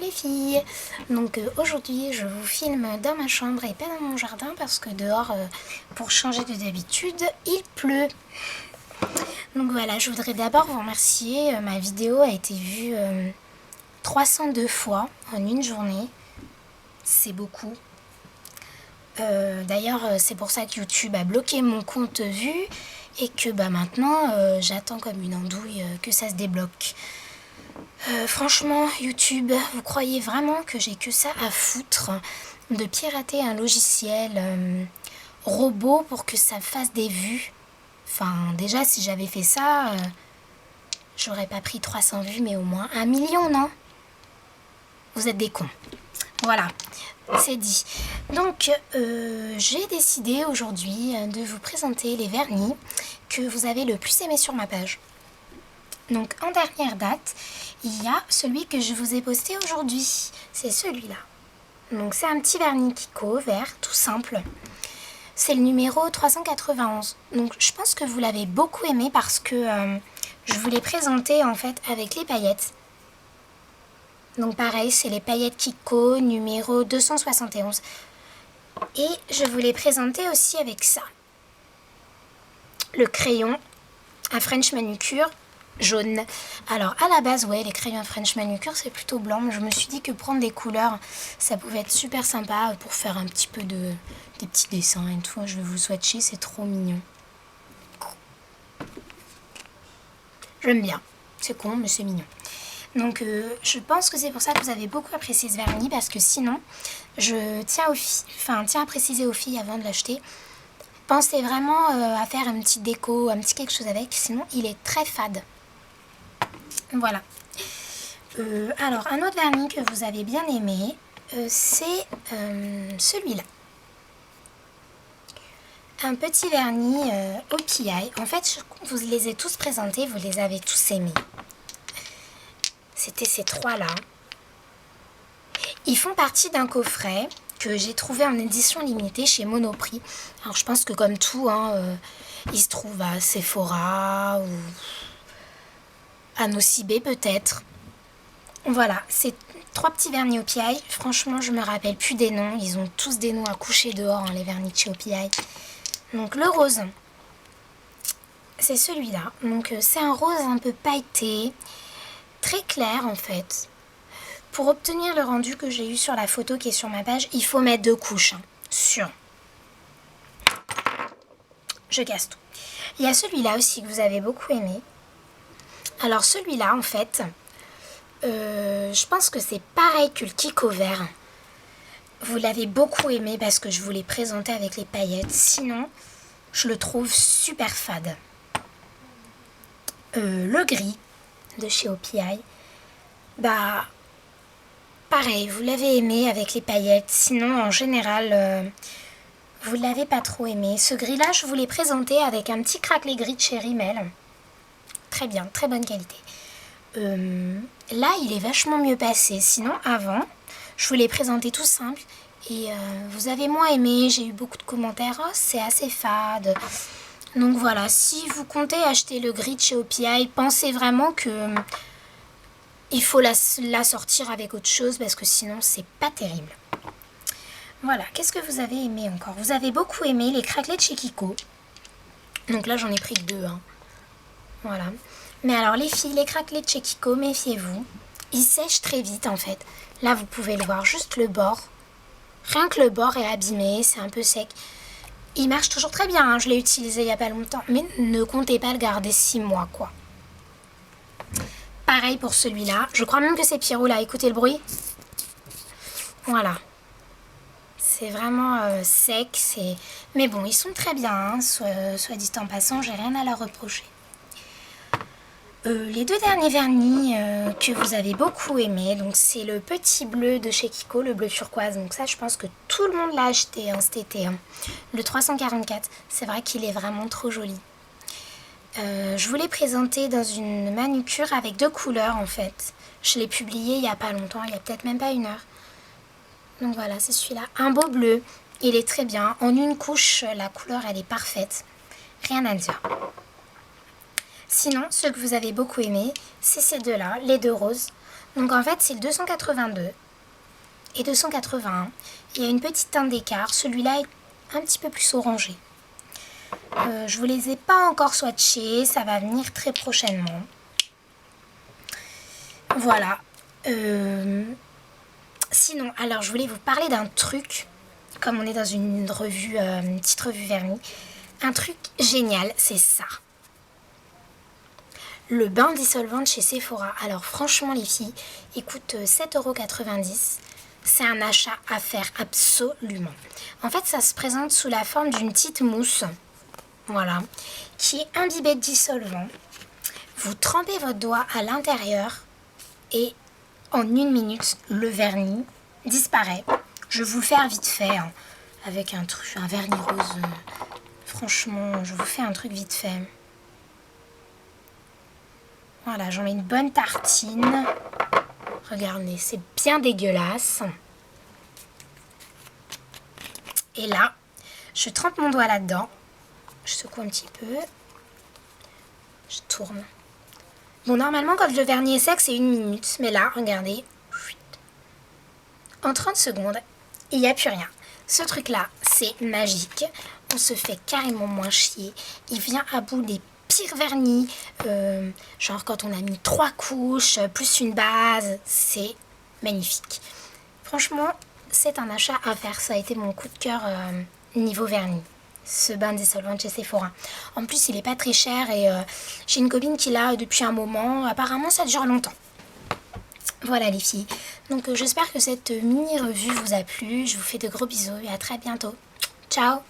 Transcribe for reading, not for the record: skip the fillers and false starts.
les filles. Donc aujourd'hui je vous filme dans ma chambre et pas dans mon jardin parce que dehors, pour changer de d'habitude, il pleut. Donc voilà, je voudrais d'abord vous remercier. Ma vidéo a été vue 302 fois en une journée. C'est beaucoup. D'ailleurs c'est pour ça que YouTube a bloqué mon compte vue et que maintenant j'attends comme une andouille que ça se débloque. Franchement YouTube, vous croyez vraiment que j'ai que ça à foutre de pirater un logiciel robot pour que ça fasse des vues? Enfin déjà si j'avais fait ça, j'aurais pas pris 300 vues mais au moins 1 million, non? Vous êtes des cons. Voilà, c'est dit. Donc, j'ai décidé aujourd'hui de vous présenter les vernis que vous avez le plus aimé sur ma page. Donc, en dernière date, il y a celui que je vous ai posté aujourd'hui. C'est celui-là. Donc, c'est un petit vernis Kiko vert, tout simple. C'est le numéro 391. Donc, je pense que vous l'avez beaucoup aimé parce que je vous l'ai présenté en fait avec les paillettes. Donc pareil, c'est les paillettes Kiko numéro 271. Et je vous l'ai présenté aussi avec ça. Le crayon à French Manucure jaune. Alors à la base, ouais, les crayons à French Manucure, c'est plutôt blanc. Mais je me suis dit que prendre des couleurs, ça pouvait être super sympa pour faire un petit peu des petits dessins et tout. Je vais vous swatcher, c'est trop mignon. J'aime bien. C'est con, mais c'est mignon. Donc je pense que c'est pour ça que vous avez beaucoup apprécié ce vernis parce que sinon, je tiens à préciser aux filles avant de l'acheter, pensez vraiment à faire une petite déco, un petit quelque chose avec, sinon il est très fade. Voilà. Alors un autre vernis que vous avez bien aimé, c'est celui-là. Un petit vernis au piaille. En fait, je vous les ai tous présentés, vous les avez tous aimés. C'était ces trois-là. Ils font partie d'un coffret que j'ai trouvé en édition limitée chez Monoprix. Alors je pense que comme tout, il se trouve à Sephora ou à Nocibé peut-être. Voilà, c'est 3 petits vernis au piaille. Franchement, je me rappelle plus des noms. Ils ont tous des noms à coucher dehors, les vernis de chez au piaille. Donc le rose, c'est celui-là. Donc c'est un rose un peu pailleté. Très clair en fait. Pour obtenir le rendu que j'ai eu sur la photo qui est sur ma page, il faut mettre 2 couches. Sûr. Je casse tout. Il y a celui-là aussi que vous avez beaucoup aimé. Alors celui-là en fait, je pense que c'est pareil que le Kiko vert. Vous l'avez beaucoup aimé parce que je vous l'ai présenté avec les paillettes. Sinon, je le trouve super fade. Le gris de chez OPI, bah pareil, vous l'avez aimé avec les paillettes, sinon en général vous ne l'avez pas trop aimé. Ce gris là je vous l'ai présenté avec un petit craquelé gris de chez Rimmel, très bien, très bonne qualité. Là il est vachement mieux passé, sinon avant je vous l'ai présenté tout simple et vous avez moins aimé, j'ai eu beaucoup de commentaires, oh, c'est assez fade. Donc voilà, si vous comptez acheter le gris de chez OPI, pensez vraiment que il faut la sortir avec autre chose parce que sinon c'est pas terrible. Voilà, qu'est-ce que vous avez aimé encore? Vous avez beaucoup aimé les craquelets de chez Kiko. Donc là j'en ai pris 2. Voilà. Mais alors les filles, les craquelets de chez Kiko, méfiez-vous. Ils sèchent très vite en fait. Là vous pouvez le voir, juste le bord. Rien que le bord est abîmé, c'est un peu sec. Il marche toujours très bien, je l'ai utilisé il n'y a pas longtemps. Mais ne comptez pas le garder 6 mois quoi. Pareil pour celui-là. Je crois même que c'est Pierrot là. Écoutez le bruit. Voilà. C'est vraiment sec. Mais bon, ils sont très bien. Soit dit en passant, j'ai rien à leur reprocher. Les 2 derniers vernis que vous avez beaucoup aimé, donc c'est le petit bleu de chez Kiko, le bleu turquoise. Donc ça, je pense que tout le monde l'a acheté cet été. Le 344. C'est vrai qu'il est vraiment trop joli. Je vous l'ai présenté dans une manucure avec 2 couleurs en fait. Je l'ai publié il n'y a pas longtemps, il y a peut-être même pas 1 heure. Donc voilà, c'est celui-là. Un beau bleu, il est très bien. En une couche, la couleur elle est parfaite. Rien à dire. Sinon, ceux que vous avez beaucoup aimés, c'est ces deux-là, les deux roses. Donc en fait, c'est le 282 et 281. Il y a une petite teinte d'écart. Celui-là est un petit peu plus orangé. Je vous les ai pas encore swatchés. Ça va venir très prochainement. Voilà. Sinon, alors je voulais vous parler d'un truc. Comme on est dans une revue, une petite revue vernis. Un truc génial, c'est ça. Le bain dissolvant de chez Sephora. Alors franchement les filles, il coûte 7,90 €. C'est un achat à faire absolument. En fait, ça se présente sous la forme d'une petite mousse. Voilà. Qui est imbibée de dissolvant. Vous trempez votre doigt à l'intérieur et en 1 minute, le vernis disparaît. Je vais vous le faire vite fait. Hein, avec un vernis rose. Franchement, je vous fais un truc vite fait. Voilà, j'en mets une bonne tartine. Regardez, c'est bien dégueulasse. Et là, je trempe mon doigt là-dedans. Je secoue un petit peu. Je tourne. Bon, normalement, quand le vernis est sec, c'est 1 minute. Mais là, regardez. En 30 secondes, il n'y a plus rien. Ce truc-là, c'est magique. On se fait carrément moins chier. Il vient à bout des pire vernis, genre quand on a mis 3 couches plus une base, c'est magnifique. Franchement, c'est un achat à faire. Ça a été mon coup de cœur niveau vernis, ce bain dissolvant de chez Sephora. En plus, il est pas très cher et j'ai une copine qui l'a depuis un moment. Apparemment, ça dure longtemps. Voilà les filles. Donc j'espère que cette mini revue vous a plu. Je vous fais de gros bisous et à très bientôt. Ciao!